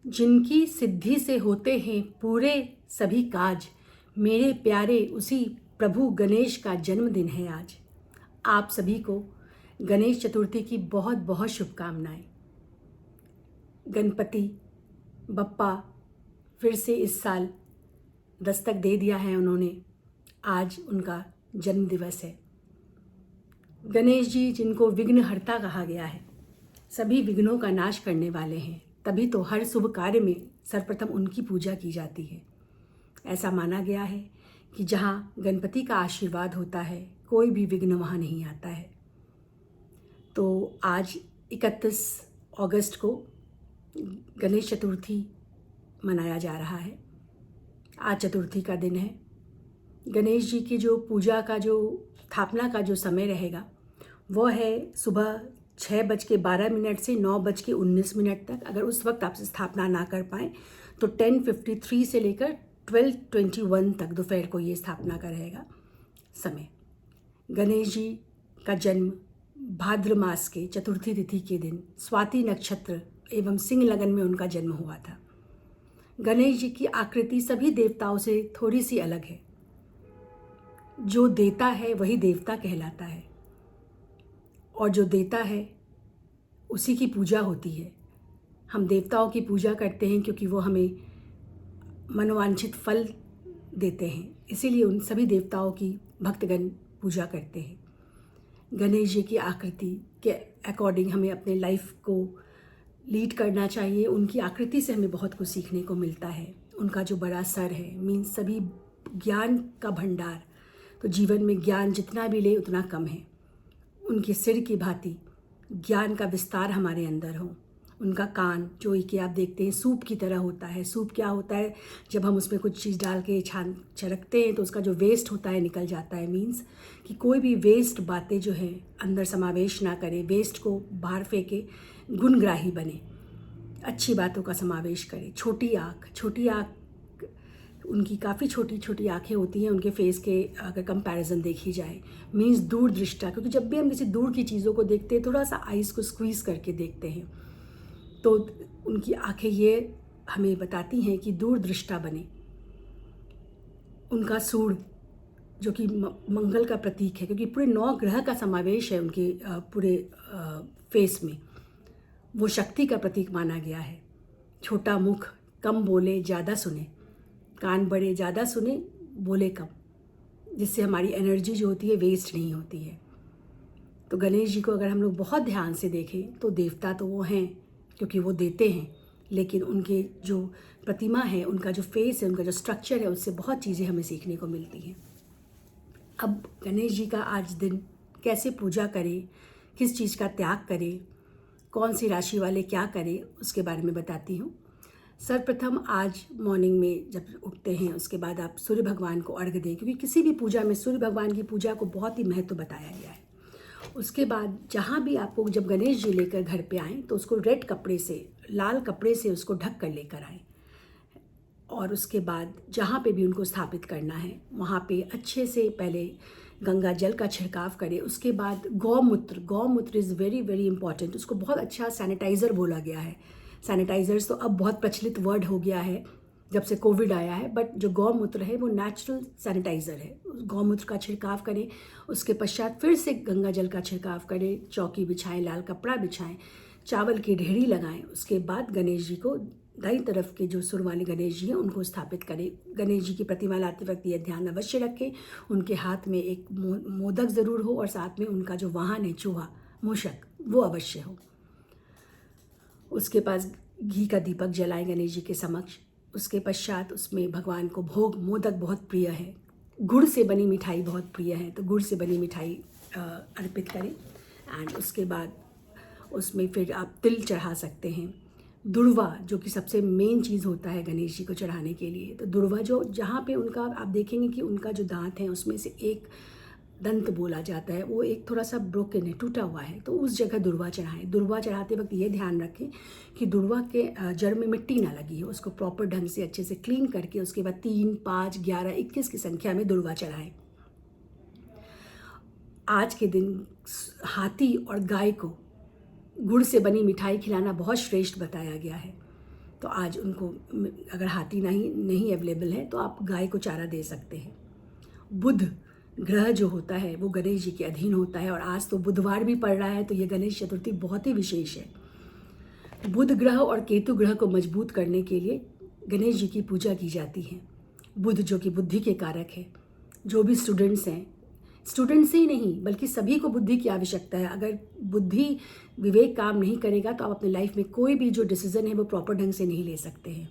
जिनकी सिद्धि से होते हैं पूरे सभी काज, मेरे प्यारे उसी प्रभु गणेश का जन्मदिन है आज। आप सभी को गणेश चतुर्थी की बहुत बहुत शुभकामनाएं। गणपति बप्पा फिर से इस साल दस्तक दे दिया है उन्होंने। आज उनका जन्म दिवस है। गणेश जी जिनको विघ्नहर्ता कहा गया है, सभी विघ्नों का नाश करने वाले हैं, तभी तो हर शुभ कार्य में सर्वप्रथम उनकी पूजा की जाती है। ऐसा माना गया है कि जहाँ गणपति का आशीर्वाद होता है कोई भी विघ्न वहाँ नहीं आता है। तो आज 31 अगस्त को गणेश चतुर्थी मनाया जा रहा है। आज चतुर्थी का दिन है। गणेश जी की जो पूजा का जो स्थापना का जो समय रहेगा वो है सुबह 6:12 से 9:19 तक। अगर उस वक्त आप स्थापना ना कर पाएँ तो 10:53 से लेकर 12:21 तक दोपहर को ये स्थापना का रहेगा समय। गणेश जी का जन्म भाद्र मास के चतुर्थी तिथि के दिन स्वाति नक्षत्र एवं सिंह लगन में उनका जन्म हुआ था। गणेश जी की आकृति सभी देवताओं से थोड़ी सी अलग है। जो देता है वही देवता कहलाता है और जो देता है उसी की पूजा होती है। हम देवताओं की पूजा करते हैं क्योंकि वो हमें मनोवांछित फल देते हैं, इसीलिए उन सभी देवताओं की भक्तगण पूजा करते हैं। गणेश जी की आकृति के अकॉर्डिंग हमें अपने लाइफ को लीड करना चाहिए। उनकी आकृति से हमें बहुत कुछ सीखने को मिलता है। उनका जो बड़ा सर है मीन्स सभी ज्ञान का भंडार, तो जीवन में ज्ञान जितना भी ले उतना कम है। उनके सिर की भांति ज्ञान का विस्तार हमारे अंदर हो। उनका कान जो कि आप देखते हैं सूप की तरह होता है। सूप क्या होता है, जब हम उसमें कुछ चीज़ डाल के छिड़कते हैं तो उसका जो वेस्ट होता है निकल जाता है। मीन्स कि कोई भी वेस्ट बातें जो है अंदर समावेश ना करे, वेस्ट को बाहर फेंके, गुणग्राही बने, अच्छी बातों का समावेश करे। छोटी आँख उनकी काफ़ी छोटी छोटी आँखें होती हैं उनके फेस के, अगर कंपैरिजन देखी जाए। मीन्स दूरदृष्टा, क्योंकि जब भी हम किसी दूर की चीज़ों को देखते हैं थोड़ा सा आइज़ को स्क्वीज़ करके देखते हैं, तो उनकी आँखें ये हमें बताती हैं कि दूरदृष्टा बने। उनका सूंड जो कि मंगल का प्रतीक है, क्योंकि पूरे 9 ग्रह का समावेश है उनके पूरे फेस में, वो शक्ति का प्रतीक माना गया है। छोटा मुख, कम बोले ज़्यादा सुने, कान बड़े ज़्यादा सुने बोले कम, जिससे हमारी एनर्जी जो होती है वेस्ट नहीं होती है। तो गणेश जी को अगर हम लोग बहुत ध्यान से देखें तो देवता तो वो हैं क्योंकि वो देते हैं, लेकिन उनके जो प्रतिमा है, उनका जो फेस है, उनका जो स्ट्रक्चर है, उससे बहुत चीज़ें हमें सीखने को मिलती हैं। अब गणेश जी का आज दिन कैसे पूजा करें, किस चीज़ का त्याग करें, कौन सी राशि वाले क्या करें, उसके बारे में बताती हूँ। सर्वप्रथम आज मॉर्निंग में जब उठते हैं उसके बाद आप सूर्य भगवान को अर्घ्य दें, क्योंकि किसी भी पूजा में सूर्य भगवान की पूजा को बहुत ही महत्व बताया गया है। उसके बाद जहाँ भी आपको जब गणेश जी लेकर घर पे आएँ तो उसको रेड कपड़े से, लाल कपड़े से उसको ढक कर लेकर आएँ, और उसके बाद जहाँ पे भी उनको स्थापित करना है वहाँ पे अच्छे से पहले गंगा जल का छिड़काव करें। उसके बाद गौमूत्र इज़ वेरी वेरी इंपॉर्टेंट। उसको बहुत अच्छा सैनिटाइज़र बोला गया है। सैनिटाइज़र्स तो अब बहुत प्रचलित वर्ड हो गया है जब से कोविड आया है, बट जो गौमूत्र है वो नेचुरल सैनिटाइज़र है। उस गौमूत्र का छिड़काव करें। उसके पश्चात फिर से गंगा जल का छिड़काव करें, चौकी बिछाएं, लाल कपड़ा बिछाएं, चावल की ढेरी लगाएं। उसके बाद गणेश जी को दाईं तरफ के जो सुर वाले गणेश जी हैं उनको स्थापित करें। गणेश जी की प्रतिमा लाते वक्त यह ध्यान अवश्य रखें उनके हाथ में एक मोदक ज़रूर हो और साथ में उनका जो वाहन है चूहा, मूषक, वो अवश्य हो। उसके पास घी का दीपक जलाएं गणेश जी के समक्ष। उसके पश्चात उसमें भगवान को भोग, मोदक बहुत प्रिय है, गुड़ से बनी मिठाई बहुत प्रिय है, तो गुड़ से बनी मिठाई अर्पित करें। एंड उसके बाद उसमें फिर आप तिल चढ़ा सकते हैं। दुर्वा जो कि सबसे मेन चीज़ होता है गणेश जी को चढ़ाने के लिए, तो दुर्वा जो जहाँ पे उनका आप देखेंगे कि उनका जो दांत है उसमें से एक दंत बोला जाता है वो एक थोड़ा सा ब्रोकन है, टूटा हुआ है, तो उस जगह दुर्वा चढ़ाएं। दुर्वा चढ़ाते वक्त ये ध्यान रखें कि दुर्वा के जड़ में मिट्टी ना लगी हो। उसको प्रॉपर ढंग से अच्छे से क्लीन करके उसके बाद 3, 5, 11, 21 की संख्या में दुर्वा चढ़ाएं। आज के दिन हाथी और गाय को गुड़ से बनी मिठाई खिलाना बहुत श्रेष्ठ बताया गया है। तो आज उनको अगर हाथी नहीं अवेलेबल है तो आप गाय को चारा दे सकते हैं। बुध ग्रह जो होता है वो गणेश जी के अधीन होता है और आज तो बुधवार भी पड़ रहा है, तो ये गणेश चतुर्थी बहुत ही विशेष है। बुध ग्रह और केतु ग्रह को मजबूत करने के लिए गणेश जी की पूजा की जाती है। बुध जो कि बुद्धि के कारक है, जो भी स्टूडेंट्स हैं, स्टूडेंट्स ही नहीं बल्कि सभी को बुद्धि की आवश्यकता है। अगर बुद्धि विवेक काम नहीं करेगा तो आप अपने लाइफ में कोई भी जो डिसीज़न है वो प्रॉपर ढंग से नहीं ले सकते हैं।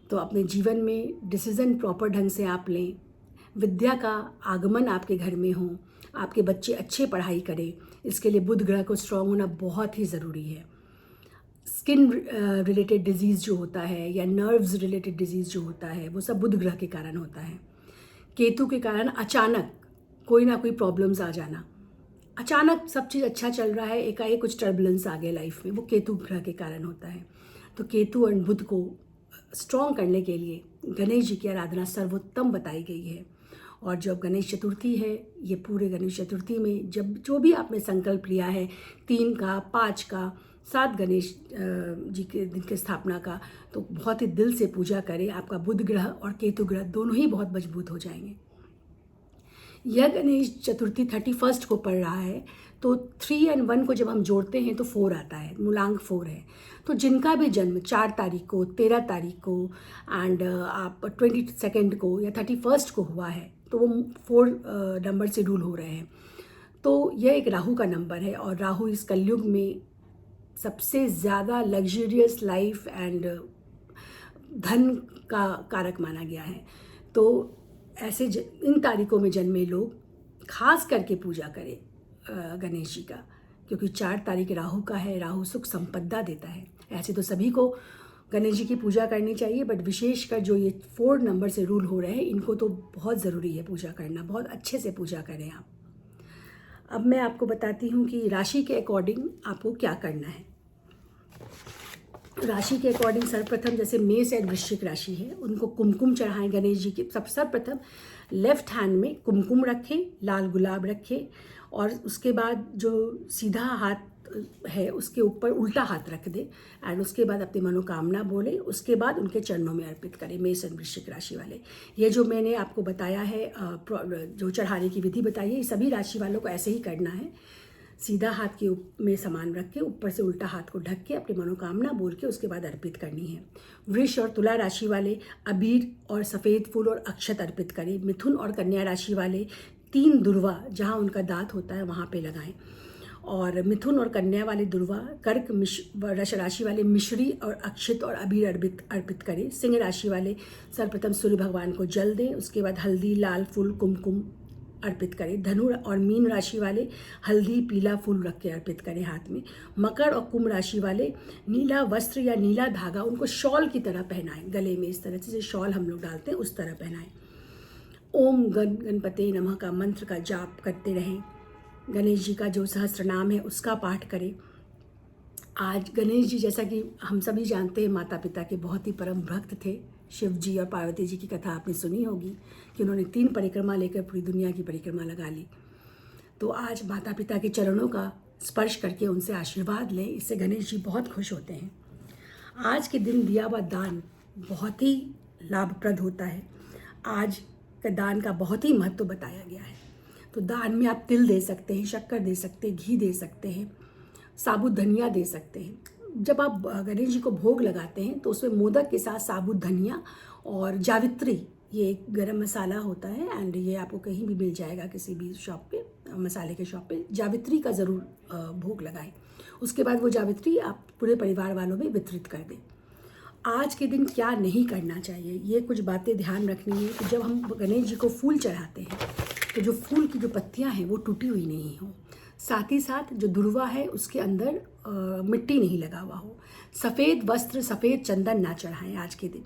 तो अपने जीवन में डिसीज़न प्रॉपर ढंग से आप लें, विद्या का आगमन आपके घर में हो, आपके बच्चे अच्छे पढ़ाई करें, इसके लिए बुध ग्रह को स्ट्रांग होना बहुत ही ज़रूरी है। स्किन रिलेटेड डिजीज़ जो होता है या नर्व्स रिलेटेड डिजीज़ जो होता है वो सब बुध ग्रह के कारण होता है। केतु के कारण अचानक कोई ना कोई प्रॉब्लम्स आ जाना, अचानक सब चीज़ अच्छा चल रहा है, एकाएक कुछ टर्बुलेंस आ गया लाइफ में, वो केतु ग्रह के कारण होता है। तो केतु और बुध को स्ट्रॉन्ग करने के लिए गणेश जी की आराधना सर्वोत्तम बताई गई है। और जब गणेश चतुर्थी है, ये पूरे गणेश चतुर्थी में जब जो भी आपने संकल्प लिया है 3 का, 5 का, 7 गणेश जी के दिन की स्थापना का, तो बहुत ही दिल से पूजा करें। आपका बुध ग्रह और केतु ग्रह दोनों ही बहुत मजबूत हो जाएंगे। यह गणेश चतुर्थी 31 को पड़ रहा है, तो 3 और 1 को जब हम जोड़ते हैं तो 4 आता है, मूलांक 4 है। तो जिनका भी जन्म 4 तारीख को, 13 तारीख को एंड आप 22 को या 31 को हुआ है, तो वो 4 नंबर से रूल हो रहे हैं। तो यह एक राहु का नंबर है और राहु इस कलयुग में सबसे ज़्यादा लग्जरियस लाइफ एंड धन का कारक माना गया है। तो ऐसे इन तारीखों में जन्मे लोग खास करके पूजा करें गणेश जी का, क्योंकि 4 तारीख राहु का है। राहु सुख संपदा देता है। ऐसे तो सभी को गणेश जी की पूजा करनी चाहिए, बट विशेषकर जो ये 4 नंबर से रूल हो रहे हैं इनको तो बहुत ज़रूरी है पूजा करना। बहुत अच्छे से पूजा करें आप। अब मैं आपको बताती हूँ कि राशि के अकॉर्डिंग आपको क्या करना है। राशि के अकॉर्डिंग सर्वप्रथम जैसे मेष और वृश्चिक राशि है, उनको कुमकुम चढ़ाएं गणेश जी के। सर्वप्रथम लेफ्ट हैंड में कुमकुम रखें, लाल गुलाब रखें और उसके बाद जो सीधा हाथ है उसके ऊपर उल्टा हाथ रख दे एंड उसके बाद अपनी मनोकामना बोले, उसके बाद उनके चरणों में अर्पित करें। मेष और वृश्चिक राशि वाले, ये जो मैंने आपको बताया है, जो चढ़ाने की विधि बताई है, ये सभी राशि वालों को ऐसे ही करना है। सीधा हाथ के में सामान रख के ऊपर से उल्टा हाथ को ढक के अपनी मनोकामना बोल के उसके बाद अर्पित करनी है। वृष और तुला राशि वाले अबीर और सफ़ेद फूल और अक्षत अर्पित करें। मिथुन और कन्या राशि वाले 3 दुर्वा जहाँ उनका दांत होता है वहाँ पे लगाएं। और मिथुन और कन्या वाले दुर्वा, कर्क वृष राशि वाले मिश्री और अक्षत और अबीर अर्पित करें। सिंह राशि वाले सर्वप्रथम सूर्य भगवान को जल दें, उसके बाद हल्दी, लाल फूल, कुमकुम अर्पित करें। धनु और मीन राशि वाले हल्दी, पीला फूल रख के अर्पित करें हाथ में। मकर और कुंभ राशि वाले नीला वस्त्र या नीला धागा उनको शॉल की तरह पहनाएं, गले में इस तरह से शॉल हम लोग डालते हैं उस तरह पहनाएं। ओम गणपते नमः का मंत्र का जाप करते रहें। गणेश जी का जो सहस्त्र नाम है उसका पाठ करें। आज गणेश जी, जैसा कि हम सभी जानते हैं, माता पिता के बहुत ही परम भक्त थे। शिव जी और पार्वती जी की कथा आपने सुनी होगी कि उन्होंने 3 परिक्रमा लेकर पूरी दुनिया की परिक्रमा लगा ली। तो आज माता पिता के चरणों का स्पर्श करके उनसे आशीर्वाद लें, इससे गणेश जी बहुत खुश होते हैं। आज के दिन दिया हुआ दान बहुत ही लाभप्रद होता है। आज के दान का बहुत ही महत्व बताया गया है। तो दान में आप तिल दे सकते हैं, शक्कर दे सकते हैं, घी दे सकते हैं, साबुत धनिया दे सकते हैं। जब आप गणेश जी को भोग लगाते हैं तो उसमें मोदक के साथ साबुत धनिया और जावित्री, ये एक गरम मसाला होता है एंड ये आपको कहीं भी मिल जाएगा, किसी भी शॉप पे, मसाले के शॉप पे, जावित्री का ज़रूर भोग लगाएं। उसके बाद वो जावित्री आप पूरे परिवार वालों में वितरित कर दें। आज के दिन क्या नहीं करना चाहिए, ये कुछ बातें ध्यान रखनी है कि जब हम गणेश जी को फूल चढ़ाते हैं तो जो फूल की जो पत्तियां हैं वो टूटी हुई नहीं हो। साथ ही साथ जो दुर्वा है उसके अंदर मिट्टी नहीं लगा हुआ हो। सफ़ेद वस्त्र, सफ़ेद चंदन ना चढ़ाएं आज के दिन।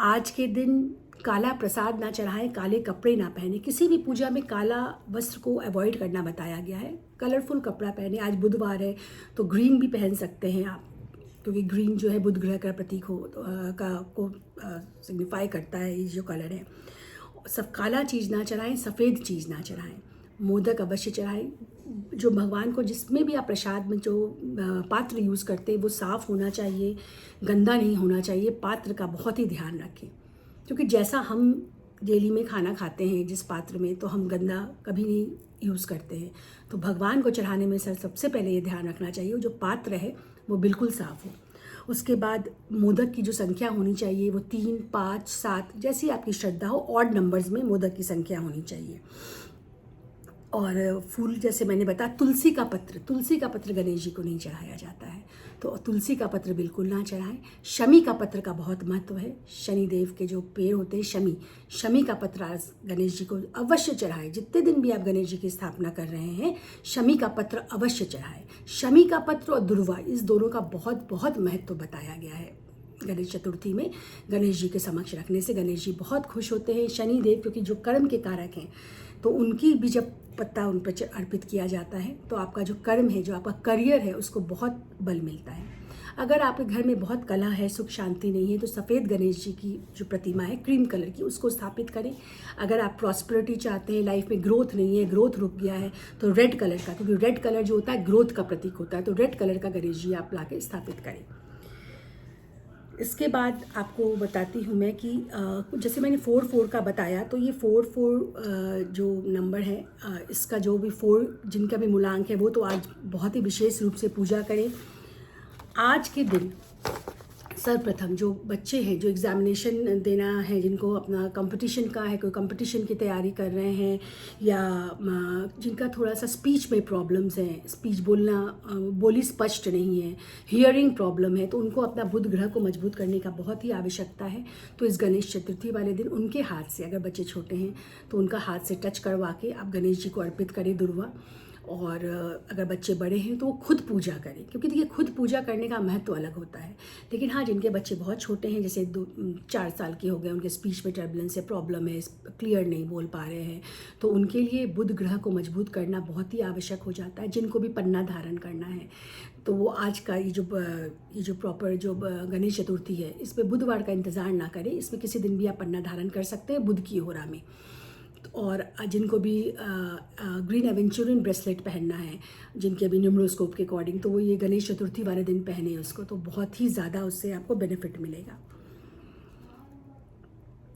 आज के दिन काला प्रसाद ना चढ़ाएं, काले कपड़े ना पहने। किसी भी पूजा में काला वस्त्र को अवॉइड करना बताया गया है। कलरफुल कपड़ा पहने। आज बुधवार है तो ग्रीन भी पहन सकते हैं आप, क्योंकि ग्रीन जो है बुध ग्रह का प्रतीक को सिग्निफाई करता है। ये जो कलर है, सब काला चीज़ ना चढ़ाएं, सफ़ेद चीज़ ना चढ़ाएं। मोदक अवश्य चढ़ाएं। जो भगवान को जिसमें भी आप प्रसाद में जो पात्र यूज़ करते हैं वो साफ़ होना चाहिए, गंदा नहीं होना चाहिए। पात्र का बहुत ही ध्यान रखें, क्योंकि जैसा हम डेली में खाना खाते हैं जिस पात्र में, तो हम गंदा कभी नहीं यूज़ करते हैं। तो भगवान को चढ़ाने में सर सबसे पहले ये ध्यान रखना चाहिए जो पात्र है वो बिल्कुल साफ़ हो। उसके बाद मोदक की जो संख्या होनी चाहिए वो 3, 5, 7 जैसी आपकी श्रद्धा हो, ऑड नंबर्स में मोदक की संख्या होनी चाहिए। और फूल जैसे मैंने बताया, तुलसी का पत्र गणेश जी को नहीं चढ़ाया जाता है, तो तुलसी का पत्र बिल्कुल ना चढ़ाएं। शमी का पत्र का बहुत महत्व है। शनि देव के जो पेड़ होते हैं शमी का पत्र आज गणेश जी को अवश्य चढ़ाएं। जितने दिन भी आप गणेश जी की स्थापना कर रहे हैं, शमी का पत्र अवश्य चढ़ाएं। शमी का पत्र और दुर्वा, इस दोनों का बहुत बहुत महत्व बताया गया है। गणेश चतुर्थी में गणेश जी के समक्ष रखने से गणेश जी बहुत खुश होते हैं। शनि देव क्योंकि जो कर्म के कारक हैं, तो उनकी भी जब पत्ता उन पर अर्पित किया जाता है तो आपका जो कर्म है, जो आपका करियर है, उसको बहुत बल मिलता है। अगर आपके घर में बहुत कलह है, सुख शांति नहीं है, तो सफ़ेद गणेश जी की जो प्रतिमा है क्रीम कलर की, उसको स्थापित करें। अगर आप प्रॉस्पेरिटी चाहते हैं, लाइफ में ग्रोथ नहीं है, ग्रोथ रुक गया है, तो रेड कलर का, क्योंकि रेड कलर जो होता है ग्रोथ का प्रतीक होता है, तो रेड कलर का गणेश जी आप लाके स्थापित करें। इसके बाद आपको बताती हूँ मैं कि जैसे मैंने 4 का बताया, तो ये 4 जो नंबर है, इसका जो भी 4 जिनका भी मूलांक है वो तो आज बहुत ही विशेष रूप से पूजा करें। आज के दिन सर्वप्रथम जो बच्चे हैं, जो एग्ज़ामिनेशन देना है, जिनको अपना कंपटीशन का है, कोई कंपटीशन की तैयारी कर रहे हैं, या जिनका थोड़ा सा स्पीच में प्रॉब्लम्स हैं, स्पीच बोली स्पष्ट नहीं है, हियरिंग प्रॉब्लम है, तो उनको अपना बुध ग्रह को मजबूत करने का बहुत ही आवश्यकता है। तो इस गणेश चतुर्थी वाले दिन उनके हाथ से, अगर बच्चे छोटे हैं तो उनका हाथ से टच करवा के आप गणेश जी को अर्पित करें दुर्वा। और अगर बच्चे बड़े हैं तो वो खुद पूजा करें, क्योंकि देखिए खुद पूजा करने का महत्व अलग होता है। लेकिन हाँ, जिनके बच्चे बहुत छोटे हैं, जैसे 2-4 साल के हो गए, उनके स्पीच में टर्बुलेंस है, प्रॉब्लम है, क्लियर नहीं बोल पा रहे हैं, तो उनके लिए बुध ग्रह को मजबूत करना बहुत ही आवश्यक हो जाता है। जिनको भी पन्ना धारण करना है, तो वो आज का ये जो प्रॉपर जो गणेश चतुर्थी है, इसमें बुधवार का इंतज़ार ना करें, इसमें किसी दिन भी आप पन्ना धारण कर सकते हैं बुध की होरा में। और जिनको भी ग्रीन एवेंचुरिन ब्रेसलेट पहनना है, जिनके भी न्यूमरोस्कोप के अकॉर्डिंग, तो वो ये गणेश चतुर्थी वाले दिन पहने उसको, तो बहुत ही ज़्यादा उससे आपको बेनिफिट मिलेगा।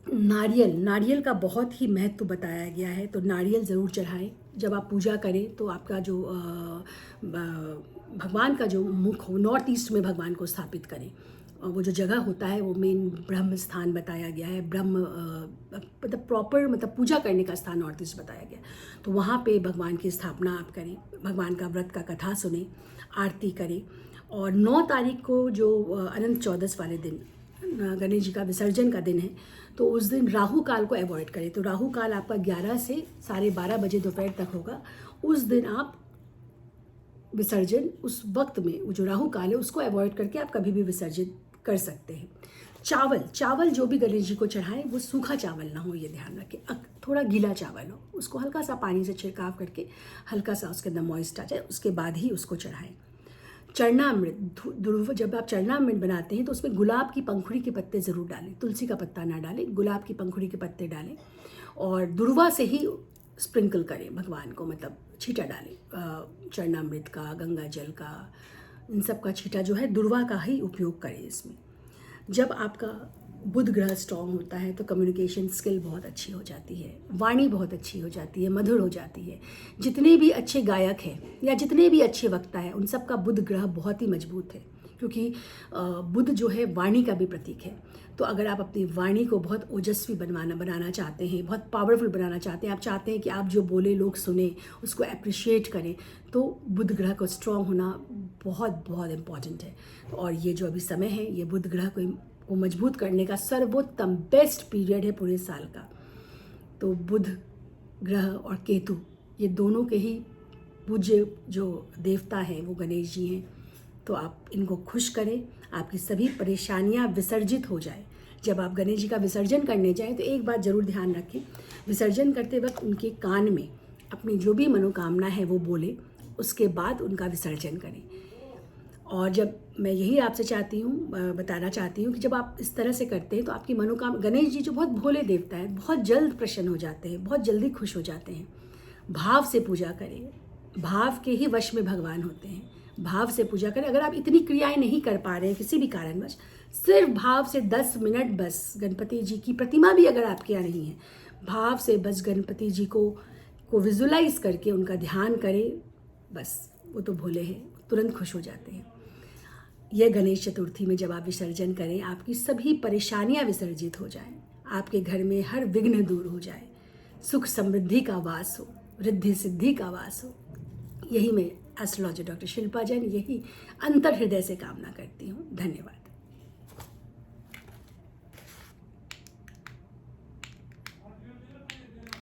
नारियल का बहुत ही महत्व बताया गया है, तो नारियल ज़रूर चढ़ाएं। जब आप पूजा करें तो आपका जो भगवान का जो मुख हो, नॉर्थ ईस्ट में भगवान को स्थापित करें। वो जो जगह होता है वो मेन ब्रह्म स्थान बताया गया है, ब्रह्म मतलब प्रॉपर मतलब पूजा करने का स्थान नॉर्थ ईस्ट बताया गया, तो वहाँ पे भगवान की स्थापना आप करें, भगवान का व्रत का कथा सुने, आरती करें। और 9 तारीख को जो अनंत चौदस वाले दिन गणेश जी का विसर्जन का दिन है, तो उस दिन राहु काल को अवॉइड करें। तो राहु काल आपका 11 से 12:30 बजे दोपहर तक होगा। उस दिन आप विसर्जन, उस वक्त में वो जो राहु काल है उसको अवॉइड करके आप कभी भी विसर्जित कर सकते हैं। चावल जो भी गणेश जी को चढ़ाएं वो सूखा चावल ना हो, ये ध्यान रखें, थोड़ा गीला चावल हो, उसको हल्का सा पानी से छिड़काव करके हल्का सा उसके अंदर मॉइस्ट आ जाए, उसके बाद ही उसको चढ़ाएं। चरणामृत, जब आप चरणामृत बनाते हैं तो उसमें गुलाब की पंखुड़ी के पत्ते ज़रूर डालें, तुलसी का पत्ता ना डालें, गुलाब की पंखुड़ी के पत्ते डालें, और दुर्वा से ही स्प्रिंकल करें भगवान को, मतलब छींटा डालें चरणामृत का, गंगा जल का, इन सब का छींटा जो है दुर्वा का ही उपयोग करें इसमें। जब आपका बुध ग्रह स्ट्रॉन्ग होता है तो कम्युनिकेशन स्किल बहुत अच्छी हो जाती है, वाणी बहुत अच्छी हो जाती है, मधुर हो जाती है। जितने भी अच्छे गायक हैं या जितने भी अच्छे वक्ता हैं, उन सब का बुध ग्रह बहुत ही मजबूत है, क्योंकि बुध जो है वाणी का भी प्रतीक है। तो अगर आप अपनी वाणी को बहुत ओजस्वी बनाना चाहते हैं, बहुत पावरफुल बनाना चाहते हैं, आप चाहते हैं कि आप जो बोले लोग सुने, उसको अप्रिशिएट करें, तो बुध ग्रह को स्ट्रॉन्ग होना बहुत बहुत इम्पॉर्टेंट है। और ये जो अभी समय है, ये बुध ग्रह को मजबूत करने का सर्वोत्तम बेस्ट पीरियड है पूरे साल का। तो बुध ग्रह और केतु, ये दोनों के ही पूज्य जो देवता हैं वो गणेश जी हैं, तो आप इनको खुश करें, आपकी सभी परेशानियां विसर्जित हो जाए। जब आप गणेश जी का विसर्जन करने जाएं तो एक बात ज़रूर ध्यान रखें, विसर्जन करते वक्त उनके कान में अपनी जो भी मनोकामना है वो बोले, उसके बाद उनका विसर्जन करें। और जब मैं यही आपसे बताना चाहती हूँ कि जब आप इस तरह से करते हैं तो आपकी मनोकामना, गणेश जी जो बहुत भोले देवता है, बहुत जल्द प्रसन्न हो जाते हैं, बहुत जल्दी खुश हो जाते हैं। भाव से पूजा करें, भाव के ही वश में भगवान होते हैं। भाव से पूजा करें। अगर आप इतनी क्रियाएं नहीं कर पा रहे हैं किसी भी कारणवश, सिर्फ भाव से 10 मिनट बस, गणपति जी की प्रतिमा भी अगर आपके यहाँ नहीं है, भाव से बस गणपति जी को विजुलाइज करके उनका ध्यान करें, बस वो तो भोले हैं, तुरंत खुश हो जाते हैं। यह गणेश चतुर्थी में जब आप विसर्जन करें, आपकी सभी परेशानियां विसर्जित हो जाएं, आपके घर में हर विघ्न दूर हो जाए, सुख समृद्धि का वास हो, रिद्धि सिद्धि का वास हो। यही मैं एस्ट्रोलॉजर डॉक्टर शिल्पा जैन, यही अंतर हृदय से कामना करती हूँ। धन्यवाद।